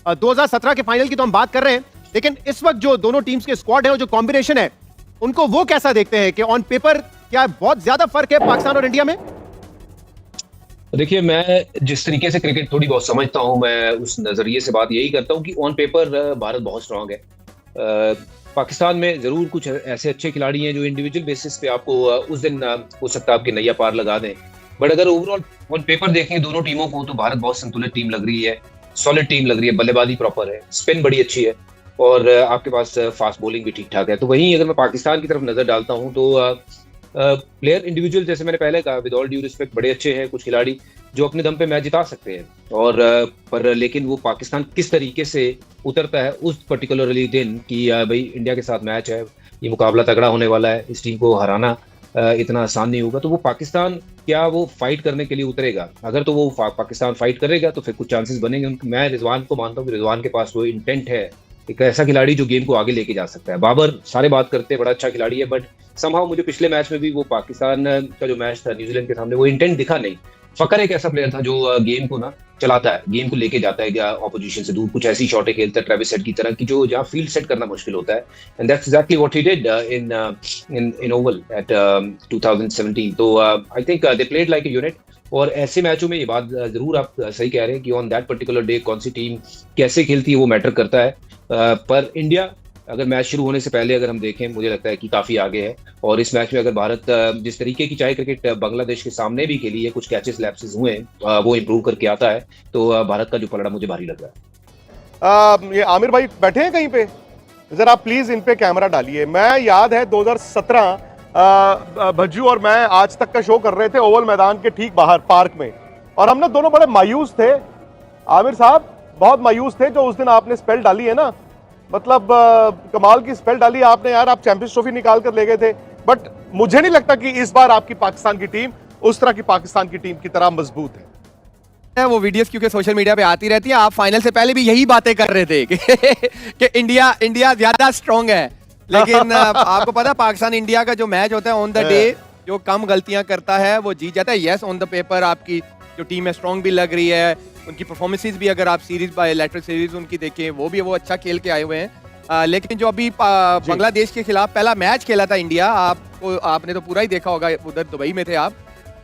2017 के फाइनल की तो हम बात कर रहे हैं, लेकिन इस वक्त जो दोनों टीम्स के स्क्वाड है और जो कॉम्बिनेशन है, उनको वो कैसा देखते हैं कि ऑन पेपर क्या बहुत ज्यादा फर्क है पाकिस्तान और इंडिया में? देखिए, मैं जिस तरीके से क्रिकेट थोड़ी बहुत समझता हूं, मैं उस नजरिए से बात यही करता हूं कि ऑन पेपर भारत बहुत स्ट्रांग है। पाकिस्तान में जरूर कुछ ऐसे अच्छे खिलाड़ी हैं जो इंडिविजुअल बेसिस पे आपको उस दिन हो सकता है आपके नैया पार लगा दें। बट अगर ओवरऑल ऑन पेपर देखें दोनों टीमों को, तो भारत बहुत संतुलित टीम लग रही है, सॉलिड टीम लग रही है, बल्लेबाजी प्रॉपर है, स्पिन बड़ी अच्छी है, और आपके पास फास्ट बॉलिंग भी ठीक ठाक है। तो वहीं अगर मैं पाकिस्तान की तरफ नजर डालता हूं, तो प्लेयर इंडिविजुअल, जैसे मैंने पहले कहा, विद ऑल ड्यू रिस्पेक्ट, बड़े अच्छे हैं कुछ खिलाड़ी जो अपने दम पे मैच जिता सकते हैं। और पर लेकिन वो पाकिस्तान किस तरीके से उतरता है उस पर्टिकुलरली दिन कि भाई इंडिया के साथ मैच है, ये मुकाबला तगड़ा होने वाला है, इस टीम को हराना इतना आसान नहीं होगा, तो वो पाकिस्तान क्या वो फाइट करने के लिए उतरेगा? अगर तो वो पाकिस्तान फाइट करेगा तो फिर कुछ चांसेस बनेंगे। मैं रिजवान को मानता हूँ कि रिजवान के पास वो इंटेंट है, एक ऐसा खिलाड़ी जो गेम को आगे लेके जा सकता है। बाबर सारे बात करते हैं, बड़ा अच्छा खिलाड़ी है, बट समहाउ मुझे पिछले मैच में भी वो पाकिस्तान का जो मैच था न्यूजीलैंड के सामने, वो इंटेंट दिखा नहीं। फकर एक ऐसा प्लेयर था जो गेम को ना चलाता है, गेम को लेके जाता है ऑपोजिशन से दूर, कुछ ऐसी शॉटें खेलता है ट्रेविस हेड की तरह की जो जहाँ फील्ड सेट करना मुश्किल होता है। And that's exactly what he did in Oval at 2017। तो I think they played like a unit. और ऐसे मैचों में ये बात जरूर आप सही कह रहे हैं कि ऑन दैट पर्टिकुलर डे कौन सी टीम कैसे खेलती है वो मैटर करता है। पर इंडिया अगर मैच शुरू होने से पहले अगर हम देखें, मुझे लगता है कि काफी आगे है। और इस मैच में अगर भारत जिस तरीके की चाहे क्रिकेट बांग्लादेश के सामने भी खेली है, कुछ कैचेस लैप्सेस हुए हैं, वो इंप्रूव करके आता है, तो भारत का जो पलड़ा मुझे भारी लग रहा है। ये आमिर भाई बैठे हैं कहीं पे, जरा प्लीज इन पे कैमरा डालिए। मैं याद है 2017 भज्जू और मैं आज तक का शो कर रहे थे ओवल मैदान के ठीक बाहर पार्क में, और हम ना दोनों बड़े मायूस थे। आमिर साहब बहुत मायूस थे जो उस दिन आपने स्पेल डाली है ना, मतलब कमाल की स्पेल डाली आपने यार, आप चैंपियंस ट्रॉफी निकाल कर ले गए थे। बट मुझे नहीं लगता कि इस बार आपकी पाकिस्तान की टीम उस तरह की पाकिस्तान की टीम की तरह मजबूत है। वो वीडियोस क्योंकि सोशल मीडिया पे आती रहती है, आप फाइनल से पहले भी यही बातें कर रहे थे कि इंडिया ज्यादा स्ट्रांग है, लेकिन आपको पता पाकिस्तान इंडिया का जो मैच होता है ऑन द डे, जो कम गलतियां करता है वो जीत जाता है। यस, ऑन द पेपर आपकी जो टीम है स्ट्रांग भी लग रही है, उनकी परफॉर्मेंसेस भी अगर आप सीरीज बायलैटरल सीरीज उनकी देखें वो अच्छा खेल के आए हुए हैं। लेकिन जो अभी बांग्लादेश के खिलाफ पहला मैच खेला था इंडिया, आपने तो पूरा ही देखा होगा, उधर दुबई में थे आप,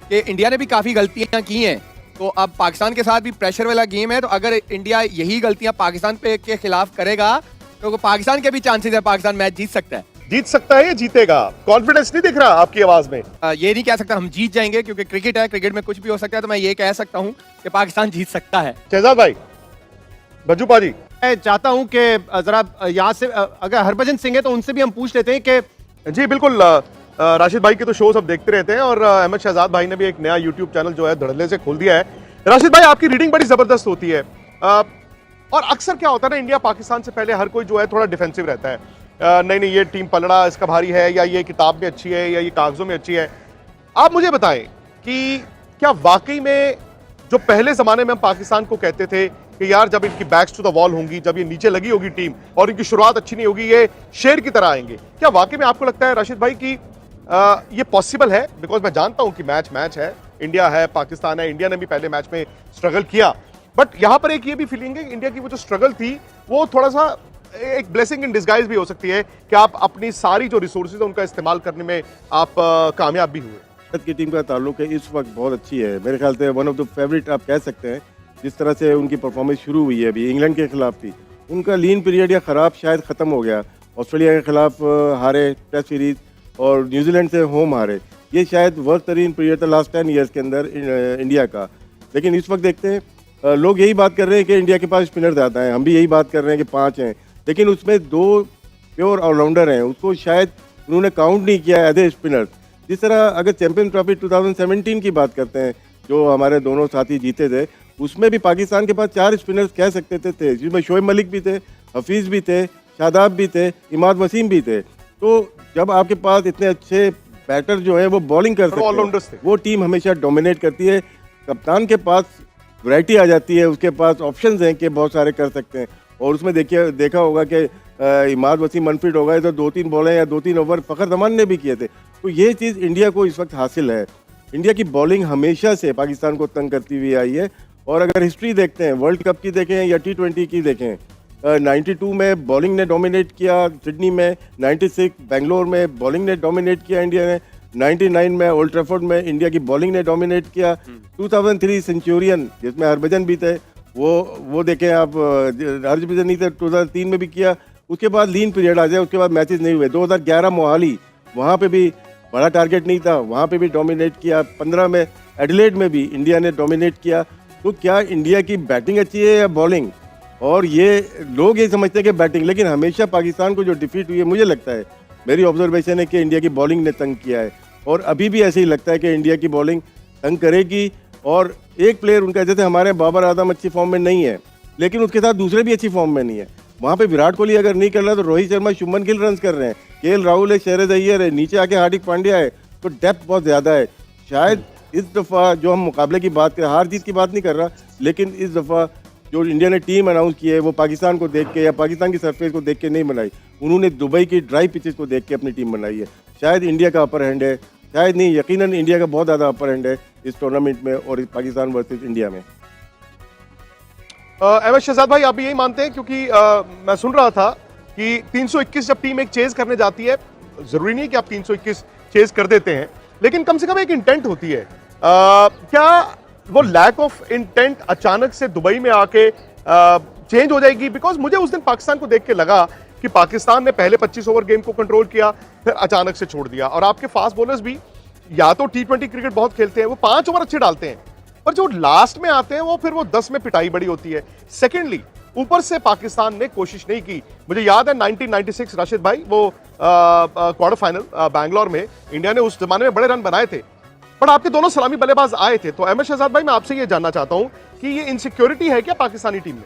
कि इंडिया ने भी काफी गलतियां की हैं। तो अब पाकिस्तान के साथ भी प्रेशर वाला गेम है, तो अगर इंडिया यही गलतियां पाकिस्तान के खिलाफ करेगा तो पाकिस्तान के भी चांसेस है पाकिस्तान मैच जीत सकता है। जीत सकता है या जीतेगा? कॉन्फिडेंस नहीं दिख रहा आपकी आवाज में। ये नहीं कह सकता हम जीत जाएंगे क्योंकि क्रिकेट है, क्रिकेट में कुछ भी हो सकता है, तो मैं ये कह सकता हूं कि पाकिस्तान जीत सकता है। शहजाद भाई, भज्जू पाजी, मैं चाहता हूं कि जरा यहाँ से अगर हरभजन सिंह है तो उनसे भी हम पूछ लेते हैं कि जी बिल्कुल। राशिद भाई के तो शो सब देखते रहते हैं, और अहमद शहजाद भाई ने भी एक नया यूट्यूब चैनल जो है धड़ल्ले से खोल दिया है। राशिद भाई, आपकी रीडिंग बड़ी जबरदस्त होती है, और अक्सर क्या होता है ना, इंडिया पाकिस्तान से पहले हर कोई जो है थोड़ा डिफेंसिव रहता है। नहीं ये टीम पलड़ा इसका भारी है, या ये किताब में अच्छी है, या ये कागजों में अच्छी है। आप मुझे बताएं कि क्या वाकई में जो पहले जमाने में हम पाकिस्तान को कहते थे कि यार जब इनकी बैक्स टू द वॉल होंगी, जब ये नीचे लगी होगी टीम और इनकी शुरुआत अच्छी नहीं होगी, ये शेर की तरह आएंगे, क्या वाकई में आपको लगता है राशिद भाई कि ये पॉसिबल है? बिकॉज मैं जानता हूं कि मैच है, इंडिया है, पाकिस्तान है, इंडिया ने भी पहले मैच में स्ट्रगल किया, बट यहां पर एक ये भी फीलिंग है कि इंडिया की वो जो स्ट्रगल थी वो थोड़ा सा एक ब्लेसिंग इन डिस्गाइज भी हो सकती है कि आप अपनी सारी जो रिसोर्सेज है उनका इस्तेमाल करने में आप कामयाब भी हुए। भारत की टीम का ताल्लुक है इस वक्त बहुत अच्छी है, मेरे ख्याल से वन ऑफ द फेवरेट आप कह सकते हैं। जिस तरह से उनकी परफॉर्मेंस शुरू हुई है, अभी इंग्लैंड के खिलाफ थी, उनका लीन पीरियड या ख़राब शायद ख़त्म हो गया, ऑस्ट्रेलिया के खिलाफ हारे टेस्ट सीरीज और न्यूजीलैंड से होम हारे, ये शायद वर्स्ट तरीन पीरियड था लास्ट 10 ईयर्स के अंदर इंडिया का। लेकिन इस वक्त देखते हैं लोग यही बात कर रहे हैं कि इंडिया के पास स्पिनर ज़्यादा हैं, हम भी यही बात कर रहे हैं कि 5 हैं, लेकिन उसमें 2 प्योर ऑलराउंडर हैं, उसको शायद उन्होंने काउंट नहीं किया एज ए स्पिनर। जिस तरह अगर चैंपियन ट्रॉफी 2017 की बात करते हैं जो हमारे दोनों साथी जीते थे, उसमें भी पाकिस्तान के पास 4 स्पिनर्स कह सकते थे, जिसमें शोएब मलिक भी थे, हफीज़ भी थे, शादाब भी थे, इमाद वसीम भी थे। तो जब आपके पास इतने अच्छे बैटर जो है वो बॉलिंग कर सकते हैं, वो टीम हमेशा डोमिनेट करती है। कप्तान के पास वैरायटी आ जाती है, उसके पास ऑप्शंस हैं कि बहुत सारे कर सकते हैं, और उसमें देखा होगा कि इमाद वसीम अनफिट हो गए तो 2-3 बॉलें या 2-3 ओवर फ़खर जमान ने भी किए थे। तो ये चीज़ इंडिया को इस वक्त हासिल है। इंडिया की बॉलिंग हमेशा से पाकिस्तान को तंग करती हुई आई है, और अगर हिस्ट्री देखते हैं, वर्ल्ड कप की देखें या T20 की देखें, 92 में बॉलिंग ने डोमिनेट किया सिडनी में, 96 बेंगलोर में बॉलिंग ने डोमिनेट किया इंडिया ने, 99 में ओल्ड ट्रैफर्ड में इंडिया की बॉलिंग ने डोमिनेट किया, 2003 सेंचुरियन जिसमें हरभजन भी थे, वो देखें आप, हरभजन नहीं थे, 2003 में भी किया। उसके बाद लीन पीरियड आ जाए, उसके बाद मैचेस नहीं हुए। 2011 मोहाली, वहाँ पे भी बड़ा टारगेट नहीं था, वहाँ पे भी डोमिनेट किया। 15 में एडिलेड में भी इंडिया ने डोमिनेट किया। तो क्या इंडिया की बैटिंग अच्छी है या बॉलिंग? और ये लोग ये समझते हैं कि बैटिंग, लेकिन हमेशा पाकिस्तान को जो डिफीट हुई है, मुझे लगता है, मेरी ऑब्जर्वेशन है कि इंडिया की बॉलिंग ने तंग किया है, और अभी भी ऐसे ही लगता है कि इंडिया की बॉलिंग तंग करेगी। और एक प्लेयर उनका, जैसे हमारे बाबर आजम अच्छी फॉर्म में नहीं है, लेकिन उसके साथ दूसरे भी अच्छी फॉर्म में नहीं है। वहाँ पे विराट कोहली अगर नहीं कर रहा तो रोहित शर्मा, शुभमन गिल रन कर रहे हैं, केएल राहुल है, शेरज अय्यर है, नीचे आके हार्दिक पांड्या है, तो डेप्थ बहुत ज़्यादा है। शायद इस दफ़ा जो हम मुकाबले की बात करें, हार जीत की बात नहीं कर रहा, लेकिन इस दफ़ा जो इंडिया ने टीम अनाउंस की है वो पाकिस्तान को देख के या पाकिस्तान की सरफेस को देख के नहीं बनाई, उन्होंने दुबई की ड्राई पिचेस को देख के अपनी टीम बनाई है। शायद इंडिया का अपर हैंड है, शायद नहीं, यकीनन इंडिया का बहुत ज़्यादा अपर हैंड है इस टूर्नामेंट में और इस पाकिस्तान वर्सेस इंडिया में। अहमद शहजाद भाई, आप भी यही मानते हैं? क्योंकि मैं सुन रहा था कि 321 जब टीम एक चेज करने जाती है, जरूरी नहीं कि आप 321 चेज कर देते हैं, लेकिन कम से कम एक इंटेंट होती है। क्या वो लैक ऑफ इंटेंट अचानक से दुबई में आके चेंज हो जाएगी? बिकॉज मुझे उस दिन पाकिस्तान को देख के लगा कि पाकिस्तान ने पहले 25 ओवर गेम को कंट्रोल किया, फिर अचानक से छोड़ दिया। और आपके फास्ट बॉलर्स भी या तो T20 क्रिकेट बहुत खेलते हैं, वो 5 ओवर अच्छे डालते हैं, पर जो लास्ट में आते हैं वो फिर वो 10 में पिटाई बड़ी होती है। सेकेंडली, ऊपर से पाकिस्तान ने कोशिश नहीं की। मुझे याद है 1996 राशिद भाई, वो क्वार्टर फाइनल बैंगलोर में इंडिया ने उस जमाने में बड़े रन बनाए थे, पर आपके दोनों सलामी बल्लेबाज आए थे। तो अहमद शहजाद भाई, मैं आपसे ये जानना चाहता हूं कि ये इनसिक्योरिटी है क्या पाकिस्तानी टीम में?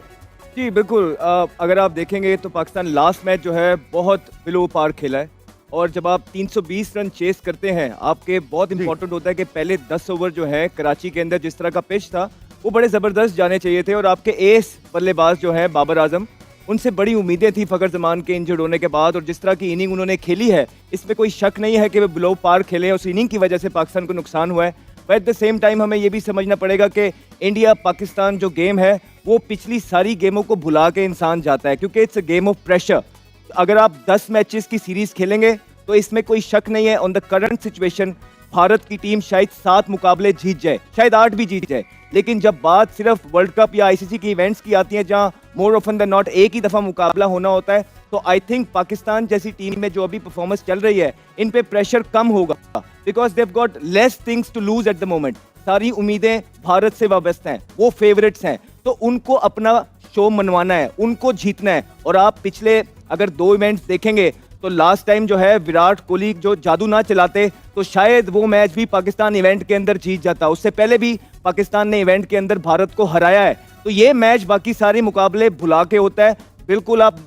जी बिल्कुल। अगर आप देखेंगे तो पाकिस्तान लास्ट मैच जो है बहुत बिलो पार खेला है, और जब आप 320 रन चेस करते हैं, आपके बहुत इंपॉर्टेंट होता है कि पहले 10 ओवर जो है कराची के अंदर जिस तरह का पिच था वो बड़े ज़बरदस्त जाने चाहिए थे। और आपके एस बल्लेबाज जो है बाबर आजम, उनसे बड़ी उम्मीदें थी फ़खर जमान के इंजर्ड होने के बाद, और जिस तरह की इनिंग उन्होंने खेली है इसमें कोई शक नहीं है कि वे बिलो पार खेले हैं। उस इनिंग की वजह से पाकिस्तान को नुकसान हुआ है। But at the same time हमें ये भी समझना पड़ेगा कि इंडिया पाकिस्तान जो गेम है वो पिछली सारी गेमों को भुला के इंसान जाता है, क्योंकि it's a game of pressure. अगर आप 10 मैचेस की सीरीज खेलेंगे तो इसमें कोई शक नहीं है, on the current situation Bharat की टीम शायद 7 मुकाबले जीत जाए, शायद 8 भी जीत जाए। लेकिन जब बात सिर्फ वर्ल्ड कप या आईसीसी की इवेंट्स की आती है, जहां मोर ऑफन देन नॉट एक ही दफा मुकाबला होना होता है, तो आई थिंक पाकिस्तान जैसी टीम में जो अभी परफॉर्मेंस चल रही है, इन पे प्रेशर कम होगा, because they got less things to lose at the moment. सारी उम्मीदें भारत से वाबस्ता हैं, वो फेवरेट्स हैं, तो उनको अपना शो मनवाना है, उनको जीतना है। और आप पिछले अगर 2 इवेंट्स देखेंगे तो लास्ट टाइम जो है विराट कोहली जो जादू ना चलाते तो शायद वो मैच भी पाकिस्तान इवेंट के अंदर जीत जाता। उससे पहले भी पाकिस्तान ने इवेंट के अंदर भारत को हराया है। तो ये मैच बाकी सारे मुकाबले भुला के होता है। बिल्कुल आप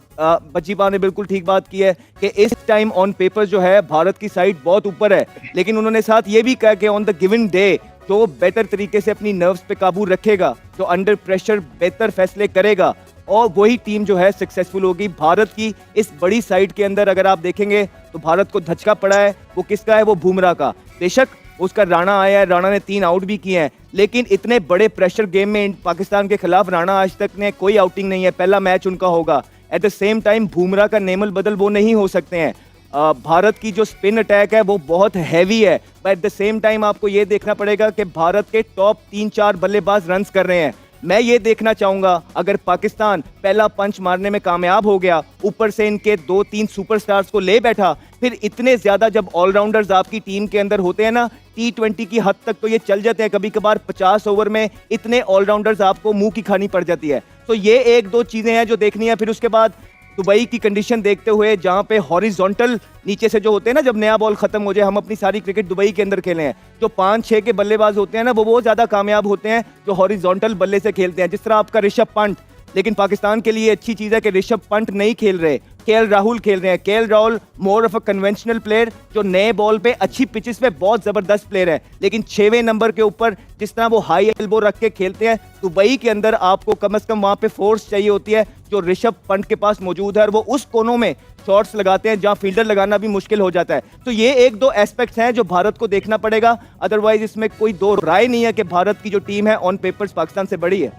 बच्चीपा ने बिल्कुल ठीक बात की है कि इस टाइम ऑन पेपर जो है भारत की साइड बहुत ऊपर है, लेकिन उन्होंने साथ ये भी कहा कि ऑन द गिवन डे जो बेहतर तरीके से अपनी नर्व्स पे काबू रखेगा, जो अंडर प्रेशर बेहतर फैसले करेगा, और वही टीम जो है सक्सेसफुल होगी। भारत की इस बड़ी साइड के अंदर अगर आप देखेंगे तो भारत को धचका पड़ा है, वो किसका है? वो बुमराह का। बेशक उसका राणा आया है, राणा ने 3 आउट भी किए हैं, लेकिन इतने बड़े प्रेशर गेम में पाकिस्तान के खिलाफ राणा आज तक ने कोई आउटिंग नहीं है, पहला मैच उनका होगा। At the same time Bumrah का नेमल बदल वो नहीं हो सकते हैं। भारत की जो स्पिन अटैक है वो बहुत हैवी है, but at the same time आपको ये देखना पड़ेगा कि भारत के टॉप 3-4 बल्लेबाज रन्स कर रहे हैं। मैं ये देखना चाहूंगा अगर पाकिस्तान पहला पंच मारने में कामयाब हो गया, ऊपर से इनके 2-3 सुपरस्टार्स को ले बैठा, फिर इतने ज्यादा जब ऑलराउंडर्स आपकी टीम के अंदर होते हैं ना, T20 की हद तक तो ये चल जाते हैं, कभी कभार 50 ओवर में इतने ऑलराउंडर्स आपको मुंह की खानी पड़ जाती है। तो ये 1-2 चीजें हैं जो देखनी है। फिर उसके बाद दुबई की कंडीशन देखते हुए, जहां पे हॉरिजॉन्टल नीचे से जो होते हैं ना, जब नया बॉल खत्म हो जाए, हम अपनी सारी क्रिकेट दुबई के अंदर खेले हैं, जो 5-6 के बल्लेबाज होते हैं ना, वो बहुत ज्यादा कामयाब होते हैं जो हॉरिजॉन्टल बल्ले से खेलते हैं। जिस तरह आपका ऋषभ पंत लेकिन पाकिस्तान के लिए अच्छी चीज़ है कि ऋषभ पंत नहीं खेल रहे, केएल राहुल खेल रहे हैं। KL Rahul more of a conventional player, जो नए बॉल पे अच्छी पिचेस पे बहुत जबरदस्त प्लेयर है, लेकिन 6वें नंबर के ऊपर जिस तरह वो हाई एल्बो रख के खेलते हैं, दुबई के अंदर आपको कम से कम वहां पे फोर्स चाहिए होती है जो ऋषभ पंत के पास मौजूद है, और वो उस कोनों में शॉट्स लगाते हैं जहां फील्डर लगाना भी मुश्किल हो जाता है। तो ये एक दो एस्पेक्ट्स हैं जो भारत को देखना पड़ेगा, अदरवाइज इसमें कोई दो राय नहीं है कि भारत की जो टीम है ऑन पेपर्स पाकिस्तान से बड़ी है।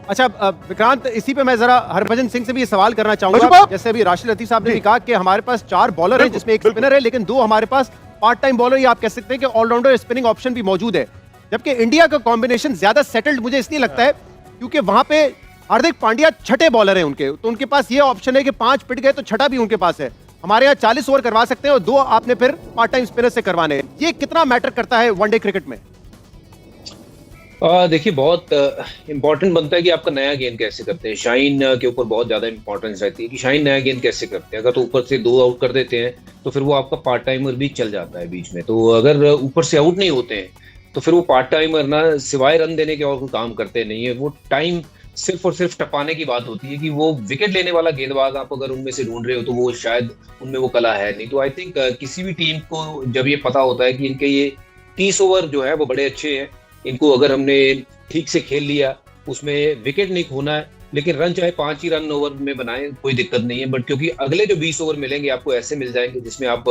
अच्छा विक्रांत, इसी पे मैं जरा हरभजन सिंह से भी ये सवाल करना मशहूब चाहूंगा। आप? जैसे अभी राशिद लतीफ साहब ने भी कहा कि हमारे पास 4 बॉलर हैं बिल्कुल, जिसमें एक बिल्कुल। स्पिनर है, लेकिन 2 हमारे पास पार्ट टाइम बॉलर, या आप कह सकते हैं कि ऑलराउंडर स्पिनिंग ऑप्शन भी मौजूद है। जबकि इंडिया का कॉम्बिनेशन ज्यादा सेटल्ड मुझे इसलिए लगता है क्योंकि वहां पे हार्दिक पांड्या छठे बॉलर हैं उनके, तो उनके पास ये ऑप्शन है कि 5 पिट गए तो छठा भी उनके पास है। हमारे यहाँ 40 ओवर करवा सकते हैं और 2 आपने फिर पार्ट टाइम स्पिनर से करवाने हैं। ये कितना मैटर करता है वनडे क्रिकेट में? देखिए, बहुत इंपॉर्टेंट बनता है कि आपका नया गेंद कैसे करते हैं। शाहीन के ऊपर बहुत ज्यादा इंपॉर्टेंस रहती है कि शाहीन नया गेंद कैसे करते हैं। अगर तो ऊपर से 2 आउट कर देते हैं तो फिर वो आपका पार्ट टाइमर भी चल जाता है बीच में। तो अगर ऊपर से आउट नहीं होते हैं तो फिर वो पार्ट टाइमर ना सिवाय रन देने के और कोई काम करते नहीं है। वो टाइम सिर्फ और सिर्फ टपाने की बात होती है कि वो विकेट लेने वाला गेंदबाज आप अगर उनमें से ढूंढ रहे हो तो वो शायद उनमें वो कला है नहीं। तो आई थिंक किसी भी टीम को जब ये पता होता है कि इनके ये 30 ओवर जो है वो बड़े अच्छे हैं, इनको अगर हमने ठीक से खेल लिया, उसमें विकेट नहीं खोना है, लेकिन रन चाहे 5 ही रन ओवर में बनाए कोई दिक्कत नहीं है, बट क्योंकि अगले जो 20 ओवर मिलेंगे आपको ऐसे मिल जाएंगे जिसमें आप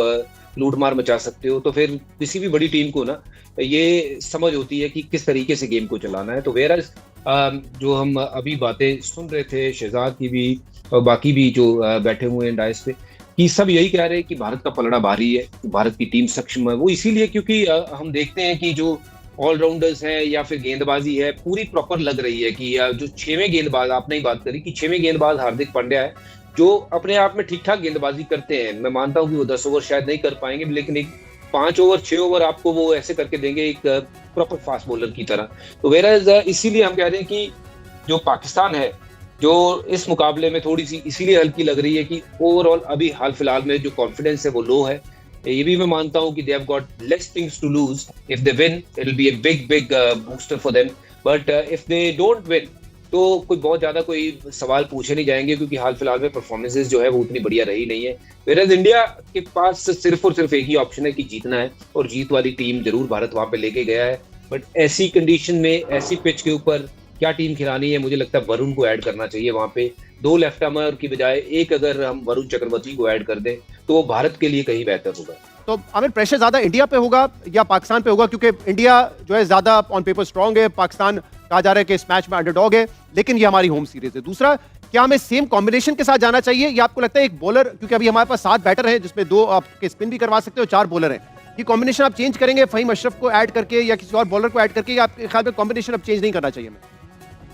लूट मार मचा सकते हो। तो फिर किसी भी बड़ी टीम को ना ये समझ होती है कि किस तरीके से गेम को चलाना है। तो वेयर जो हम अभी बातें सुन रहे थे शहजाद की भी और बाकी भी जो बैठे हुए हैं डायस पे, कि सब यही कह रहे हैं कि भारत का पलड़ा भारी है, भारत की टीम सक्षम है। वो इसीलिए क्योंकि हम देखते हैं कि जो ऑलराउंडर्स हैं या फिर गेंदबाजी है पूरी प्रॉपर लग रही है कि जो 6वें गेंदबाज आपने ही बात करी कि 6वें गेंदबाज हार्दिक पांड्या है, जो अपने आप में ठीक ठाक गेंदबाजी करते हैं। मैं मानता हूं कि वो 10 ओवर शायद नहीं कर पाएंगे, लेकिन एक 5 ओवर 6 ओवर आपको वो ऐसे करके देंगे एक प्रॉपर फास्ट बॉलर की तरह। तो वेराज इसीलिए हम कह रहे हैं कि जो पाकिस्तान है जो इस मुकाबले में थोड़ी सी इसीलिए हल्की लग रही है कि ओवरऑल अभी हाल फिलहाल में जो कॉन्फिडेंस है वो लो है। ये भी मैं मानता हूं कि they have got less things to lose. If they win it will be a big booster for them, but if they don't win तो कोई बहुत ज्यादा कोई सवाल पूछे नहीं जाएंगे, क्योंकि हाल फिलहाल में परफॉर्मेंसेस जो है वो उतनी बढ़िया रही नहीं है। वेराज इंडिया के पास सिर्फ और सिर्फ एक ही ऑप्शन है कि जीतना है, और जीत वाली टीम जरूर भारत वहां पे लेके गया है। बट ऐसी कंडीशन में ऐसी पिच के ऊपर क्या टीम खिलानी है, मुझे लगता है वरुण को ऐड करना चाहिए वहां पे। 2 लेफ्ट आर्मर की बजाय एक अगर हम वरुण चक्रवर्ती को ऐड कर दें तो वो भारत के लिए कहीं बेहतर होगा। तो आमिर, प्रेशर ज्यादा इंडिया पे होगा या पाकिस्तान पे होगा? क्योंकि इंडिया जो है ज्यादा ऑन पेपर स्ट्रांग है, पाकिस्तान कहा जा रहा है कि इस मैच में अंडरडॉग है, लेकिन ये हमारी होम सीरीज है। दूसरा, क्या हमें सेम कॉम्बिनेशन के साथ जाना चाहिए या आपको लगता है एक बॉलर, क्योंकि अभी हमारे पास 7 बैटर हैं जिसमें 2 आपके स्पिन भी करवा सकते हो, 4 बॉलर हैं, ये कॉम्बिनेशन आप चेंज करेंगे फहीम अशरफ को ऐड करके या किसी और बॉलर को ऐड करके, या आपके ख्याल में कॉम्बिनेशन अब चेंज नहीं करना चाहिए? हमें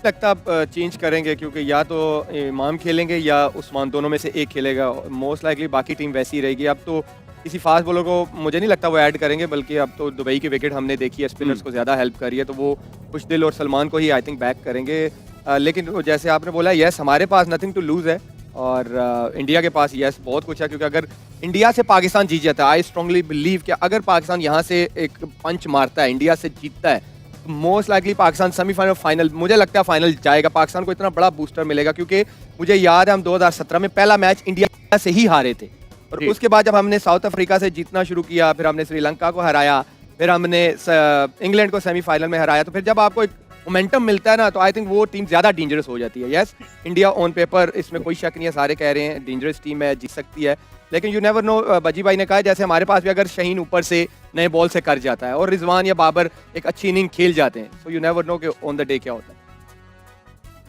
लगता अब चेंज करेंगे, क्योंकि या तो इमाम खेलेंगे या उस्मान, दोनों में से एक खेलेगा। मोस्ट लाइकली बाकी टीम वैसी ही रहेगी। अब तो किसी फास्ट बॉलर को मुझे नहीं लगता वो ऐड करेंगे, बल्कि अब तो दुबई की विकेट हमने देखी है, स्पिनर्स को ज़्यादा हेल्प करी है, तो वो खुशदिल और सलमान को ही आई थिंक बैक करेंगे। लेकिन जैसे आपने बोला, यस हमारे पास नथिंग टू लूज़ है, और इंडिया के पास यस बहुत कुछ है, क्योंकि अगर इंडिया से पाकिस्तान जीत जाता है, आई स्ट्रांगली बिलीव कि अगर पाकिस्तान यहाँ से एक पंच मारता है, इंडिया से जीतता है, तो most likely Pakistan semifinal final, मुझे लगता है फाइनल जाएगा। पाकिस्तान को इतना बड़ा बूस्टर मिलेगा, क्योंकि मुझे याद है हम 2017 में पहला मैच इंडिया से ही हारे थे, और उसके बाद जब हमने साउथ अफ्रीका से जीतना शुरू किया, फिर हमने श्रीलंका को हराया, फिर हमने इंग्लैंड को सेमीफाइनल में हराया, तो फिर जब आपको एक मोमेंटम मिलता है ना, तो आई थिंक वो टीम ज़्यादा डेंजरस हो जाती है। यस, इंडिया ऑन पेपर, इसमें कोई शक नहीं है, सारे कह रहे हैं डेंजरस टीम है, जीत सकती है, लेकिन यू नेवर नो। बजी भाई ने कहा जैसे हमारे पास भी अगर शाहीन ऊपर से नए बॉल से कर जाता है और रिजवान या बाबर एक अच्छी इनिंग खेल जाते हैं, सो यू नेवर नो कि ऑन द डे क्या होता है।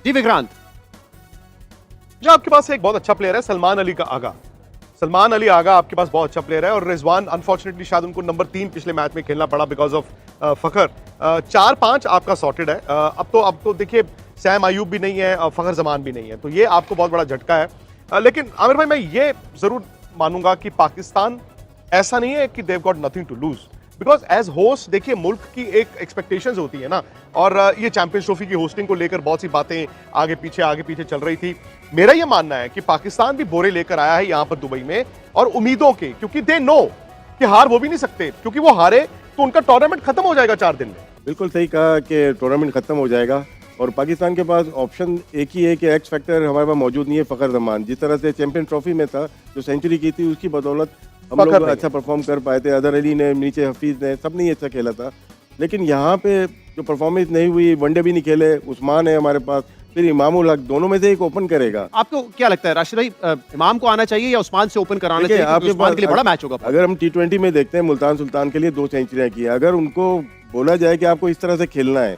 जी विक्रांत, जो आपके पास एक बहुत अच्छा प्लेयर है सलमान अली का आगा। सलमान अली आगा आपके पास बहुत अच्छा प्लेयर है, और रिजवान अनफॉर्चुनेटली शायद उनको नंबर 3 पिछले मैच में खेलना पड़ा बिकॉज ऑफ फखर। 4-5 आपका सॉर्टेड है। अब तो देखिए सैम अयूब भी नहीं है, फखर जमान भी नहीं है, तो ये आपको बहुत बड़ा झटका है। लेकिन आमिर भाई, मैं ये जरूर मानूंगा कि पाकिस्तान ऐसा नहीं है कि they've got nothing to lose, because as host देखिए मुल्क की एक एक्सपेक्टेशंस होती है ना, और ये चैंपियंस ट्रॉफी की होस्टिंग को लेकर बहुत सी बातें आगे पीछे चल रही थी। मेरा ये मानना है कि पाकिस्तान भी बोरे लेकर आया है यहाँ पर दुबई में, और उम्मीदों के, क्योंकि दे नो कि हार वो भी नहीं सकते, क्योंकि वो हारे तो उनका टूर्नामेंट खत्म हो जाएगा 4 दिन में। बिल्कुल सही कहा कि टूर्नामेंट खत्म हो जाएगा, और पाकिस्तान के पास ऑप्शन एक ही है कि एक्स फैक्टर हमारे पास मौजूद नहीं है, फ़खर जमान। जिस तरह से चैंपियन ट्रॉफी में था, जो सेंचुरी की थी, उसकी बदौलत हम फखर लोग नहीं। अच्छा परफॉर्म कर पाए थे। अदर अली ने, नीचे हफीज़ ने, सब ने ही अच्छा खेला था। लेकिन यहाँ पे जो परफॉर्मेंस नहीं हुई, वनडे भी नहीं खेले, उस्मान है हमारे पास, फिर इमामुल हक, दोनों में से एक ओपन करेगा। आपको क्या लगता है राशिद भाई, इमाम को आना चाहिए या उस्मान से ओपन कराना देखिए, चाहिए, क्योंकि आपके उस्मान पास के लिए बड़ा मैच होगा। अगर हम T20 में देखते हैं, मुल्तान सुल्तान के लिए 2 सेंचुरियां की है। अगर उनको बोला जाए कि आपको इस तरह से खेलना है,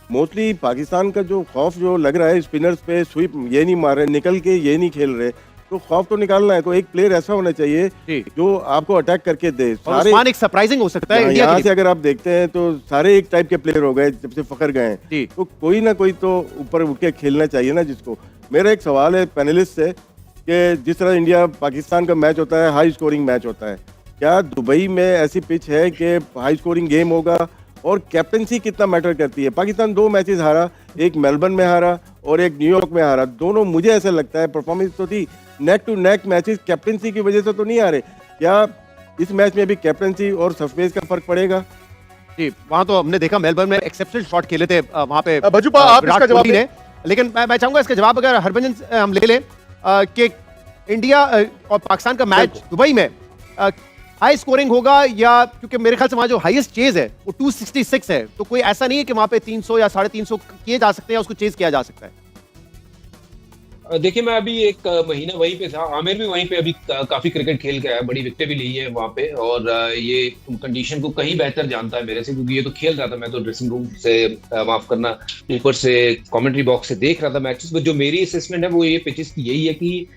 मोस्टली पाकिस्तान का जो खौफ जो लग रहा है स्पिनर्स पे, स्वीप ये नहीं मार रहे, निकल के ये नहीं खेल रहे, तो खौफ तो निकालना है। तो एक प्लेयर ऐसा होना चाहिए जी। जो आपको अटैक करके दे। और उस्मान एक सरप्राइजिंग हो सकता है इंडिया यहाँ के से लिए। अगर आप देखते हैं तो सारे एक टाइप के प्लेयर हो गए जब से फखर गए जी। हैं, तो कोई ना कोई तो ऊपर उठ के खेलना चाहिए ना जिसको। मेरा एक सवाल है पैनलिस्ट से कि जिस तरह इंडिया पाकिस्तान का मैच होता है, हाई स्कोरिंग मैच होता है, क्या दुबई में ऐसी पिच है कि हाई स्कोरिंग गेम होगा? और कैप्टनसी कितना मैटर करती है? पाकिस्तान 2 मैचेस हारा, एक मेलबर्न में हारा और एक न्यूयॉर्क में हारा। दोनों मुझे ऐसा लगता है परफॉर्मेंस तो थी, neck to neck matches, captaincy की वजह से तो नहीं हारे। क्या इस मैच में भी कैप्टनसी और सरफेस का फर्क पड़ेगा? जी, वहां तो हमने देखा मेलबर्न में एक्सेप्शनल शॉट खेले थे वहां पे भज्जूपा, आप विराट इसका जवाब कोहली ने। लेकिन मैं चाहूंगा इसका जवाब अगर हरभजन से हम ले लें कि इंडिया और पाकिस्तान का मैच दुबई में हाई स्कोरिंग होगा, या क्योंकि मेरे ख्याल से वहां जो हाईएस्ट चेज है वो 266 है, तो कोई ऐसा नहीं है कि वहां पे 300 या 350 किए जा सकते हैं, उसको चेज किया जा सकता है। देखिए, मैं अभी एक महीना वहीं पे था, आमिर भी वहीं पे अभी काफी क्रिकेट खेल के आया, बड़ी विकेटें भी ली है वहां पे, और ये कंडीशन को कहीं बेहतर जानता है मेरे से, क्योंकि ये तो खेल रहा था, मैं तो ड्रेसिंग रूम से माफ करना, ऊपर से कमेंट्री बॉक्स से देख रहा था मैचेस। जो मेरी असेसमेंट है वो ये पिचेस की यही है कि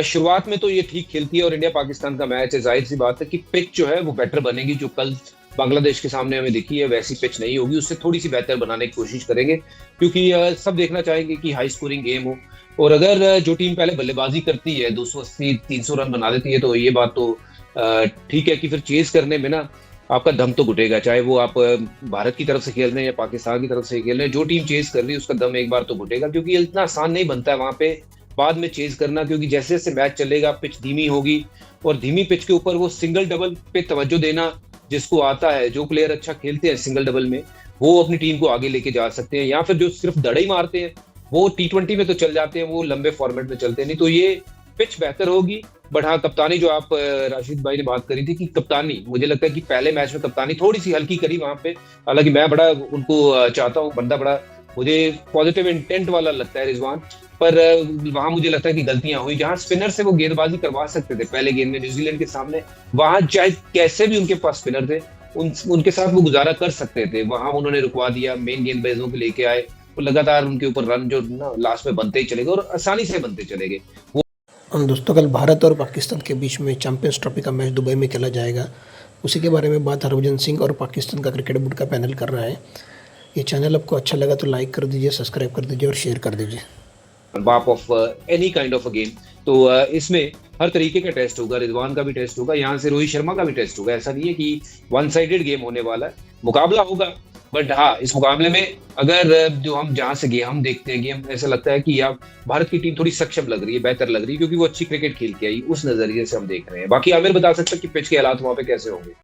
शुरुआत में तो ये ठीक खेलती है, और इंडिया पाकिस्तान का मैच है, जाहिर सी बात है कि पिच जो है वो बेटर बनेगी। जो कल बांग्लादेश के सामने हमें दिखी है वैसी पिच नहीं होगी, उससे थोड़ी सी बेहतर बनाने की कोशिश करेंगे, क्योंकि सब देखना चाहेंगे कि हाई स्कोरिंग गेम हो। और अगर जो टीम पहले बल्लेबाजी करती है 280-300 रन बना देती है, तो ये बात तो ठीक है कि फिर चेज करने में ना आपका दम तो घुटेगा, चाहे वो आप भारत की तरफ से खेल रहे हैं या पाकिस्तान की तरफ से खेल रहे हैं। जो टीम चेज कर रही है उसका दम एक बार तो घुटेगा, क्योंकि इतना आसान नहीं बनता है वहां पे बाद में चेज करना, क्योंकि जैसे जैसे मैच चलेगा पिच धीमी होगी, और धीमी पिच के ऊपर वो सिंगल डबल पे तवज्जो देना जिसको आता है, जो प्लेयर अच्छा खेलते हैं सिंगल डबल में, वो अपनी टीम को आगे लेके जा सकते हैं, या फिर जो सिर्फ दड़े ही मारते हैं वो T20 में तो चल जाते हैं, वो लंबे फॉर्मेट में चलते नहीं। तो ये पिच बेहतर होगी। बट हाँ, कप्तानी जो आप राशिद भाई ने बात करी थी कि कप्तानी, मुझे लगता है कि पहले मैच में कप्तानी थोड़ी सी हल्की करी वहां पे, हालांकि मैं बड़ा उनको चाहता हूँ, बंदा बड़ा मुझे पॉजिटिव इंटेंट वाला लगता है रिजवान, पर वहां मुझे लगता है कि गलतियां हुई। जहां स्पिनर से वो गेंदबाजी करवा सकते थे पहले गेंद में न्यूजीलैंड के सामने, वहां चाहे कैसे भी उनके पास स्पिनर थे, उनके साथ वो गुजारा कर सकते थे, वहां उन्होंने रुकवा दिया, मेन गेंदबाजों को लेके आए, तो लगातार उनके ऊपर रन जो ना लास्ट में बनते ही चले गए, और आसानी से बनते चले गए। दोस्तों, कल भारत और पाकिस्तान के बीच में चैंपियंस ट्रॉफी का मैच दुबई में खेला जाएगा। उसी के बारे में बात हरभजन सिंह और पाकिस्तान का क्रिकेट बोर्ड का पैनल कर रहा है। ये चैनल आपको अच्छा लगा तो लाइक कर दीजिए, सब्सक्राइब कर दीजिए और शेयर कर दीजिए। बाप of any kind of a game, तो इसमें हर तरीके का टेस्ट होगा, रिजवान का भी टेस्ट होगा, यहाँ से रोहित शर्मा का भी टेस्ट होगा। ऐसा नहीं है कि वन साइडेड गेम होने वाला है, मुकाबला होगा। बट हाँ, इस मुकाबले में अगर जो हम जहां से गेम देखते हैं, गेम ऐसा लगता है कि यार भारत की टीम थोड़ी सक्षम लग रही है, बेहतर लग रही है, क्योंकि वो अच्छी क्रिकेट खेल के आई, उस नजरिए से हम देख रहे हैं। बाकी आमिर बता सकता है कि पिच के हालात वहां पे कैसे होंगे।